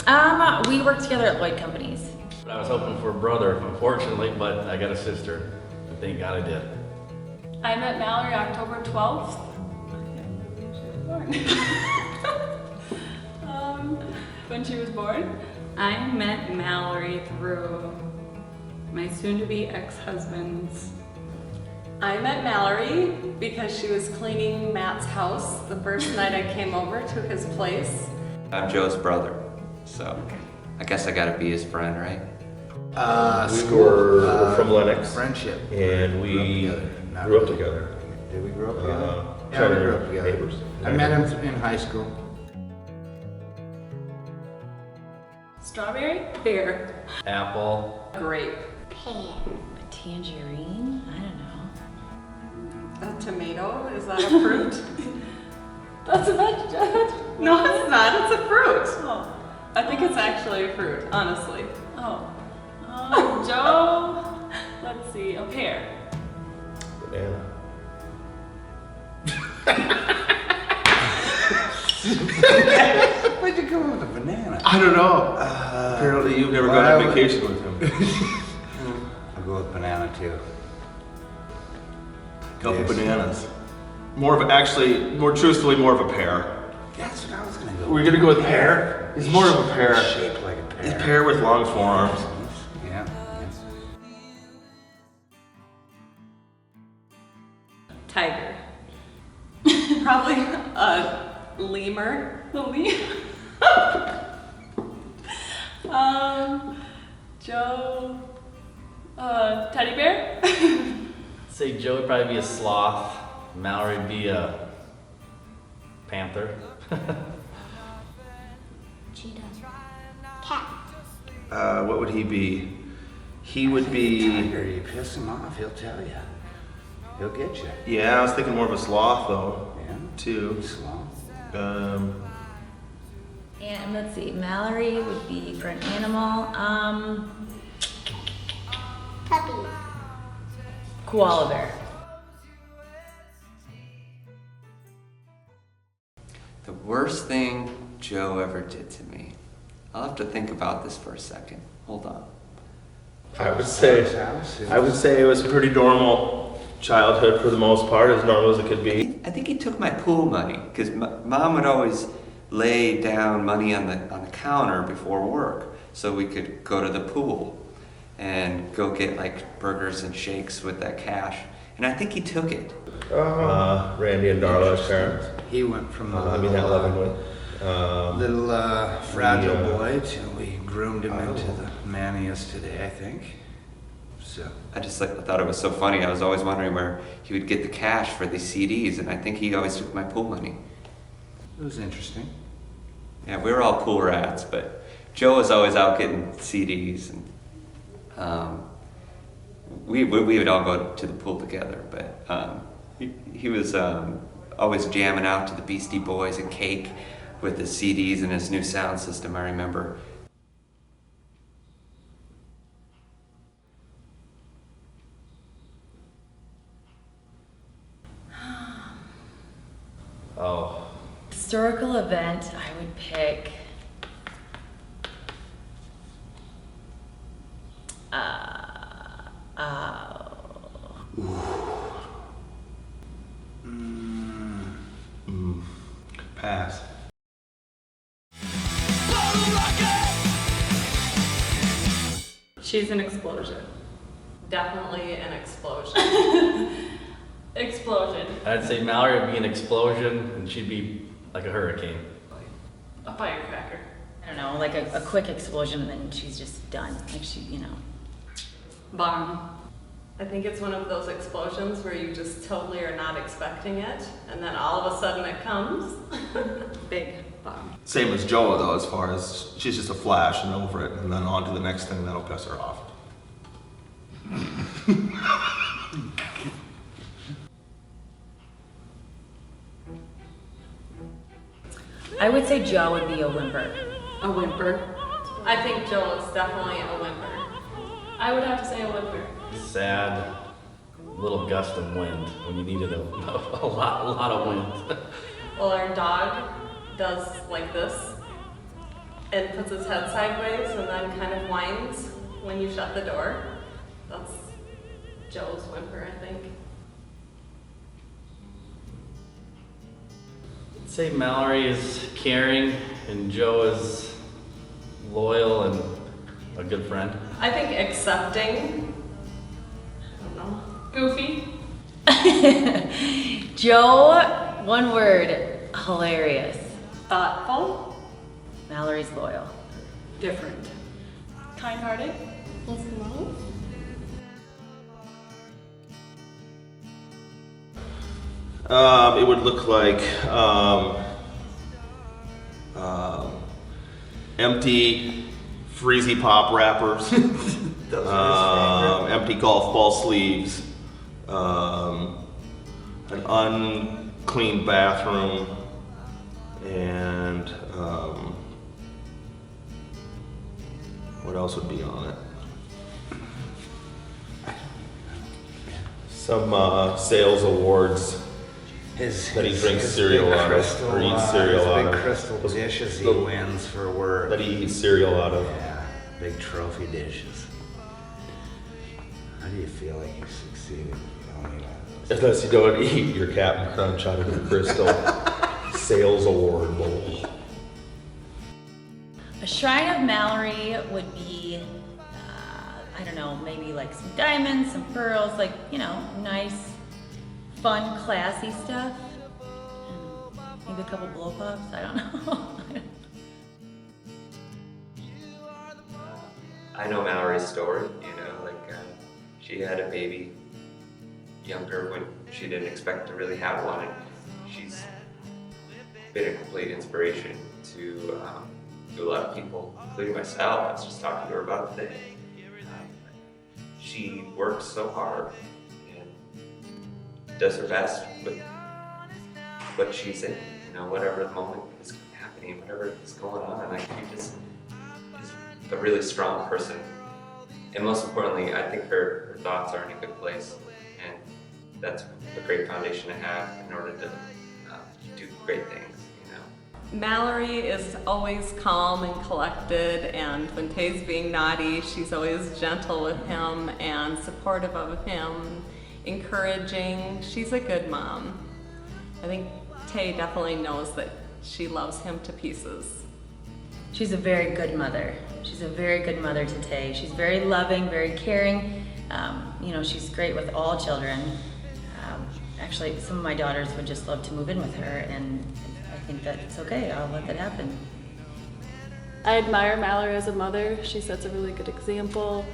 We work together at Lloyd Companies. I was hoping for a brother, unfortunately, but I got a sister. Thank God I did. I met Mallory October 12th. When she was born. I met Mallory through my soon-to-be ex-husband's. I met Mallory because she was cleaning Matt's house the first night I came over to his place. I'm Joe's brother, so I guess I gotta be his friend, right? We were from Lennox. Friendship. And we grew up together. Did we grow up together? Yeah, we grew up together. Neighbors. I met him in high school. Strawberry? Pear. Apple. Grape. A tangerine? I don't know. A tomato? Is that a fruit? That's a vegetable. No, it's not. It's a fruit. Oh. I think it's actually a fruit, honestly. Oh. Joe. Let's see. A pear. Banana. Where'd you come with a banana? I don't know. Apparently you've never gone on vacation with him. I'll go with banana too. Couple Yes. bananas. More truthfully, more of a pear. That's what I was gonna go. We're gonna go with pear? He's more of a pear. Shaped like a He's pear. pear with long forearms. Yeah. Tiger. Probably a lemur. Joe. Teddy bear? Say Joe would probably be a sloth. Mallory would be a panther. Cheetah. Cat. What would he be? He would be. Tiger, you piss him off, he'll tell you. He'll get you. Yeah, I was thinking more of a sloth though. Yeah. Too. Slow. And let's see, Mallory would be for an animal. Puppy. Koala bear. The worst thing Joe ever did to me. I'll have to think about this for a second. Hold on. I would say it was a pretty normal childhood for the most part, as normal as it could be. I think he took my pool money because Mom would always lay down money on the counter before work so we could go to the pool and go get like burgers and shakes with that cash. And I think he took it. Randy and Darla's parents. He went from the I mean, that lovingly. little fragile Yeah. boy till we groomed him into the man he is today, I think. So. I just thought it was so funny. I was always wondering where he would get the cash for these CDs, and I think he always took my pool money. It was interesting. Yeah, we were all pool rats, but Joe was always out getting CDs, and we would all go to the pool together. But he was always jamming out to the Beastie Boys and Cake with his CDs and his new sound system. I remember. Oh. Historical event, I would pick. Pass. She's an explosion. Definitely an explosion. Explosion. I'd say Mallory would be an explosion and she'd be like a hurricane. A firecracker. I don't know, like a quick explosion and then she's just done. Like she, you know. Bomb. I think it's one of those explosions where you just totally are not expecting it, and then all of a sudden it comes. Big bomb. Same as Joe though, as far as she's just a flash and over it, and then on to the next thing that'll piss her off. I would say Joe would be a whimper. A whimper. I think Joel is definitely a whimper. I would have to say a whimper. Sad little gust of wind when you needed a lot of wind. Well, our dog does like this. and puts his head sideways and then kind of whines when you shut the door. That's Joe's whimper, I think. I'd say Mallory is caring and Joe is loyal and a good friend. I think accepting. I don't know. Goofy. Joe, one word, hilarious. Thoughtful. Mallory's loyal. Different. Kind-hearted. It would look like empty Freezy Pop wrappers, empty golf ball sleeves, an unclean bathroom, and what else would be on it? Some sales awards that he drinks cereal out of, or eats cereal out Big of. crystal dishes he the- wins for work. That he eats cereal out of. Yeah, big trophy dishes. How do you feel like you succeeded if you don't eat out of those? Unless you don't eat your Captain Crunch out of the Crystal Sales Award Bowl. A shrine of Mallory would be, I don't know, maybe like some diamonds, some pearls, like, you know, nice, fun, classy stuff. And maybe a couple blow pops, I don't know. I know Mallory's story, she had a baby younger when she didn't expect to really have one, and she's been a complete inspiration to a lot of people, including myself. I was just talking to her about it today. She works so hard and does her best with what she's in, whatever the moment is happening, whatever is going on. Like, she just is a really strong person. And most importantly, I think her thoughts are in a good place. And that's a great foundation to have in order to do great things. Mallory is always calm and collected, and when Tay's being naughty, she's always gentle with him and supportive of him, encouraging. She's a good mom. I think Tay definitely knows that she loves him to pieces. She's a very good mother. She's a very good mother to Tay. She's very loving, very caring. She's great with all children. Actually, some of my daughters would just love to move in with her, and I think that it's okay. I'll let that happen. I admire Mallory as a mother. She sets a really good example.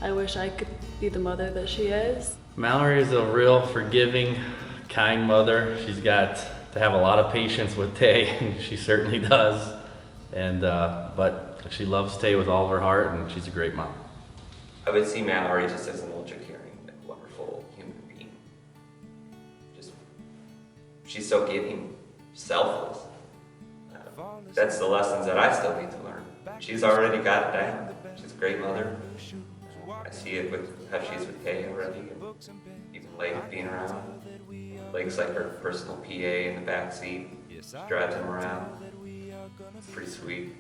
I wish I could be the mother that she is. Mallory is a real forgiving, kind mother. She's got to have a lot of patience with Tay, and she certainly does. And but she loves Tay with all of her heart, and she's a great mom. I would see Mallory just as an ultra-caring, wonderful human being. She's so giving, selfless. That's the lessons that I still need to learn. She's already got it down. She's a great mother. I see it with how she's with Tay already, and even Lake being around. Lake's like her personal PA in the back seat. She drives him around. It's pretty sweet.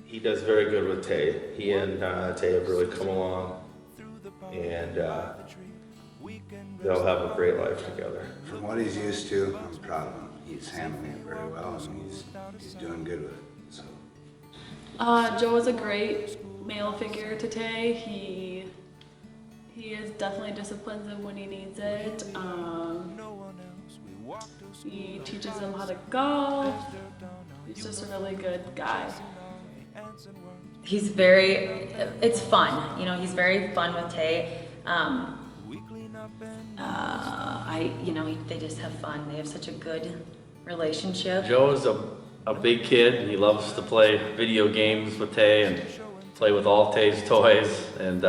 He does very good with Tay. He and Tay have really come along, and they'll have a great life together. From what he's used to, I'm proud of him. He's handling it very well, and he's doing good with it. So. Joe is a great male figure to Tay. He is definitely disciplines him when he needs it. He teaches him how to golf. He's just a really good guy. It's fun. He's very fun with Tay. They just have fun. They have such a good relationship. Joe is a big kid. He loves to play video games with Tay and play with all Tay's toys. And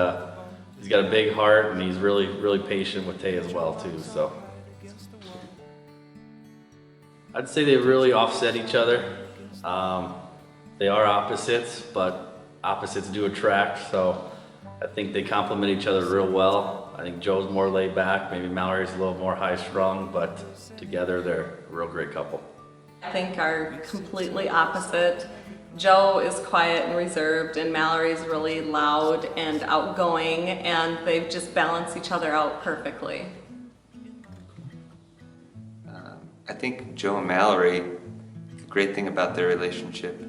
he's got a big heart, and he's really, really patient with Tay as well too. So I'd say they really offset each other. They are opposites, but opposites do attract. So I think they complement each other real well. I think Joe's more laid back. Maybe Mallory's a little more high strung, but together they're a real great couple. I think are completely opposite. Joe is quiet and reserved, and Mallory's really loud and outgoing, and they just balance each other out perfectly. I think Joe and Mallory, the great thing about their relationship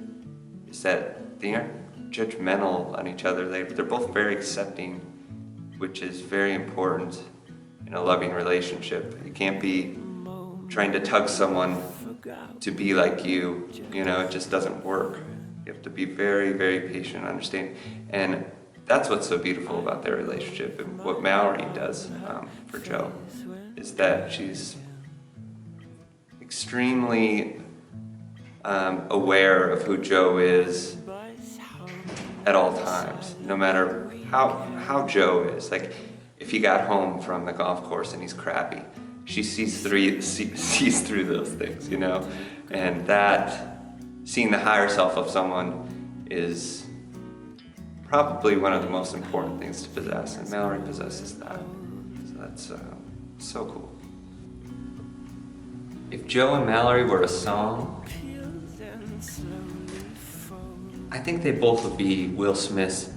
is that they aren't judgmental on each other. They're both very accepting, which is very important in a loving relationship. You can't be trying to tug someone to be like you, it just doesn't work. You have to be very, very patient and understanding. And that's what's so beautiful about their relationship. And what Mallory does for Joe is that she's extremely aware of who Joe is at all times, no matter how Joe is. Like, if he got home from the golf course and he's crappy, she sees through those things, and that seeing the higher self of someone is probably one of the most important things to possess, and Mallory possesses that. So that's so cool. If Joe and Mallory were a song, I think they both would be Will Smith's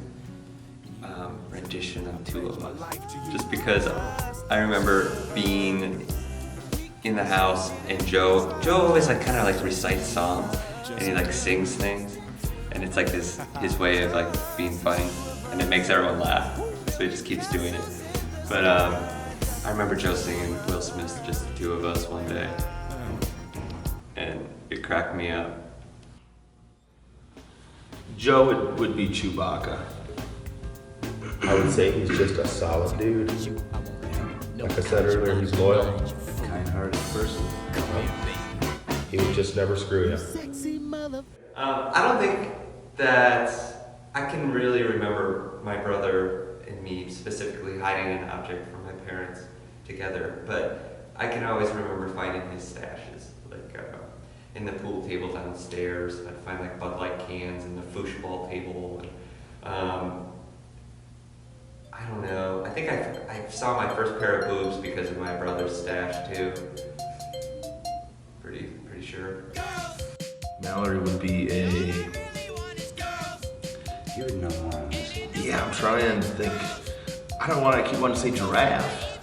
rendition of Two of Us. Just because I remember being in the house and Joe always kind of recites songs and he sings things, and it's his way of being funny, and it makes everyone laugh, so he just keeps doing it. But I remember Joe singing Will Smith's Just the Two of Us one day, and it cracked me up. Joe would be Chewbacca. I would say he's just a solid dude. Like I said earlier, he's loyal. Kind-hearted person. He would just never screw you. I don't think that I can really remember my brother and me specifically hiding an object from my parents together, but I can always remember finding his stashes, in the pool table downstairs. I'd find Bud Light cans and the foosball table. And, I don't know. I think I saw my first pair of boobs because of my brother's stash too. Pretty sure. Mallory would be You would know more on this one. Yeah, I'm trying to think. I keep wanting to say giraffe.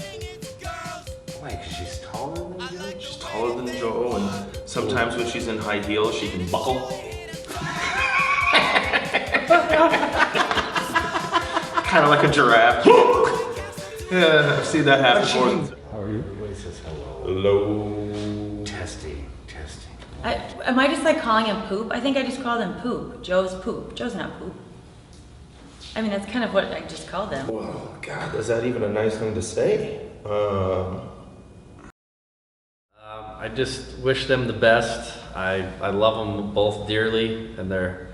Why? Because she's taller than you? She's taller than Joe, and sometimes when she's in high heels, she can buckle. Kind of like a giraffe. Yeah, I've seen that happen before. How are you? Everybody says hello. Hello. Testing. Am I just calling him poop? I think I just called him poop. Joe's poop. Joe's not poop. I mean, that's kind of what I just called him. Well, God, is that even a nice thing to say? I just wish them the best. I love them both dearly, and they're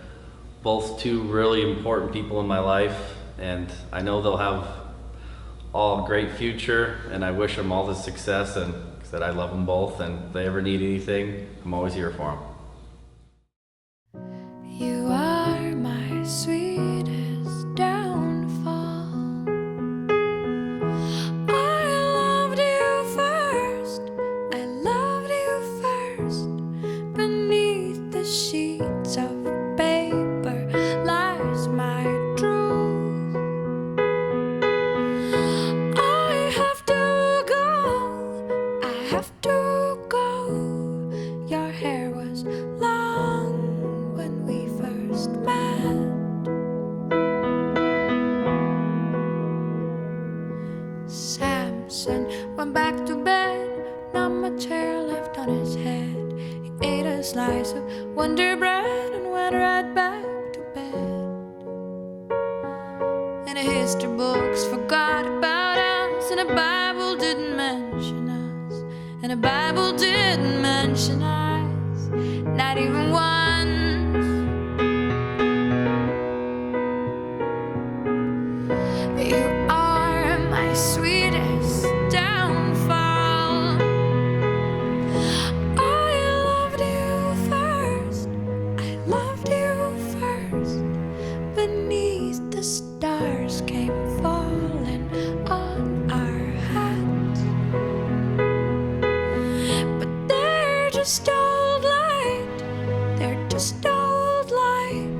both two really important people in my life, and I know they'll have all a great future, and I wish them all the success, and that I love them both, and if they ever need anything, I'm always here for them. You are my sweetest downfall. I loved you first. I loved you first. Beneath the sheets of paper lies my truth. I have to go. I have to go. Your hair was long when we first met. Samson went back to bed, not much hair left on his head. He ate a slice of Wonder Bread and went right back to bed. And the history books forgot about us, and the Bible didn't mention us, and the Bible didn't mention us, not even once. You are my sweetest downfall. I loved you first. I loved you first. Beneath the stars came falling on our hats, but they're just old lies. just old light.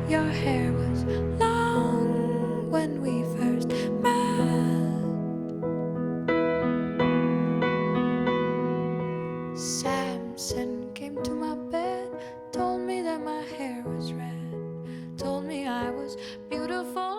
Your hair was long when we first met. Samson came to my bed, told me that my hair was red, told me I was beautiful